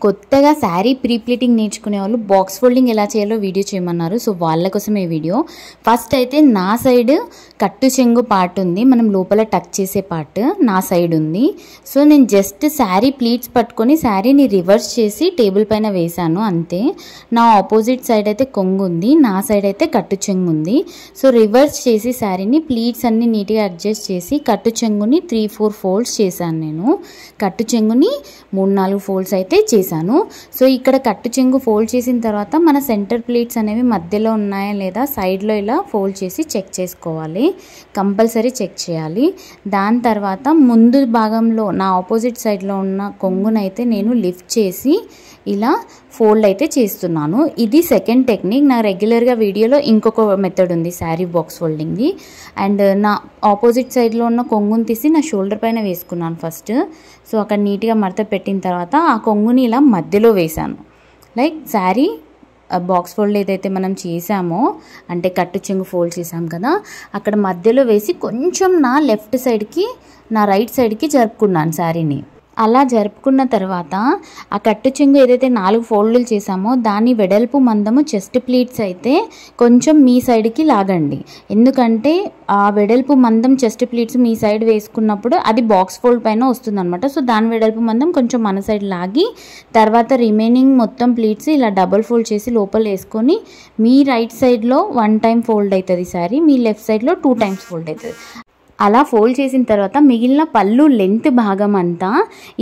కొత్తగా sari pre pleating నేర్చుకునే వాళ్ళు బాక్స్ ఫోల్డింగ్ ఎలా చేయాలో వీడియో చేయమన్నారు. సో వాళ్ళ కోసం ఈ వీడియో. ఫస్ట్ అయితే నా సైడ్ కట్టు చెంగు పార్ట్ ఉంది, మనం లోపల టక్ చేసే పార్ట్ నా సైడ్ ఉంది. సో నేను జస్ట్ శారీ ప్లీట్స్ పట్టుకొని శారీని రివర్స్ చేసి టేబుల్ పైన వేసాను అంతే. నా ఆపోజిట్ సైడ్ అయితే కొంగు ఉంది, నా సైడ్ అయితే కట్టు చెంగు ఉంది. సో రివర్స్ చేసి శారీని ప్లీట్స్ అన్ని నీట్గా అడ్జస్ట్ చేసి కట్టు చెంగుని 3-4 ఫోల్డ్స్ చేశాను. నేను కట్టు చెంగుని 3-4 ఫోల్డ్స్ అయితే చేశాను. సో ఇక్కడ కట్టు చెంగు ఫోల్డ్ చేసిన తర్వాత మన సెంటర్ ప్లీట్స్ అనేవి మధ్యలో ఉన్నాయా లేదా సైడ్లో ఇలా ఫోల్డ్ చేసి చెక్ చేసుకోవాలి, కంపల్సరీ చెక్ చేయాలి. దాని తర్వాత ముందు భాగంలో నా ఆపోజిట్ సైడ్లో ఉన్న కొంగునైతే నేను లిఫ్ట్ చేసి ఇలా ఫోల్డ్ అయితే చేస్తున్నాను. ఇది సెకండ్ టెక్నిక్. నా రెగ్యులర్గా వీడియోలో ఇంకొక మెథడ్ ఉంది శారీ బాక్స్ ఫోల్డింగ్ది. అండ్ నా ఆపోజిట్ సైడ్లో ఉన్న కొంగుని తీసి నా షోల్డర్ పైన వేసుకున్నాను ఫస్ట్. సో అక్కడ నీట్గా మడత పెట్టిన తర్వాత ఆ కొంగుని ఇలా మధ్యలో వేసాను. లైక్ శారీ బాక్స్ ఫోల్డ్ ఏదైతే మనం చేసామో అంటే కట్టు చెంగు ఫోల్డ్ చేసాం కదా, అక్కడ మధ్యలో వేసి కొంచెం నా లెఫ్ట్ సైడ్కి నా రైట్ సైడ్కి జరుపుకున్నాను శారీని. అలా జరుపుకున్న తర్వాత ఆ కట్టు చెంగు ఏదైతే 4 ఫోల్డ్లు చేసామో దాని వెడల్పు మందము చెస్ట్ ప్లీట్స్ అయితే కొంచెం మీ సైడ్కి లాగండి. ఎందుకంటే ఆ వెడల్పు మందం చెస్ట్ ప్లీట్స్ మీ సైడ్ వేసుకున్నప్పుడు అది బాక్స్ ఫోల్డ్ పైన వస్తుందన్నమాట. సో దాని వెడల్పు మందం కొంచెం మన సైడ్ లాగి తర్వాత రిమైనింగ్ మొత్తం ప్లీట్స్ ఇలా డబుల్ ఫోల్డ్ చేసి లోపల వేసుకొని మీ రైట్ సైడ్లో 1 టైం ఫోల్డ్ అవుతుంది శారీ, మీ లెఫ్ట్ సైడ్లో 2 టైమ్స్ ఫోల్డ్ అవుతుంది. అలా ఫోల్డ్ చేసిన తర్వాత మిగిలిన పళ్ళు లెంత్ భాగం అంతా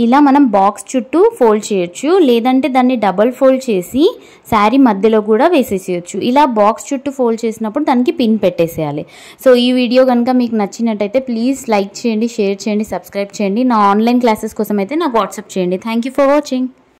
ఇలా మనం బాక్స్ చుట్టూ ఫోల్డ్ చేయొచ్చు, లేదంటే దాన్ని డబల్ ఫోల్డ్ చేసి శారీ మధ్యలో కూడా వేసేసేయచ్చు. ఇలా బాక్స్ చుట్టూ ఫోల్డ్ చేసినప్పుడు దానికి పిన్ పెట్టేసేయాలి. సో ఈ వీడియో కనుక మీకు నచ్చినట్టయితే ప్లీజ్ లైక్ చేయండి, షేర్ చేయండి, సబ్స్క్రైబ్ చేయండి. నా ఆన్లైన్ క్లాసెస్ కోసం అయితే నాకు వాట్సాప్ చేయండి. Thank you for watching.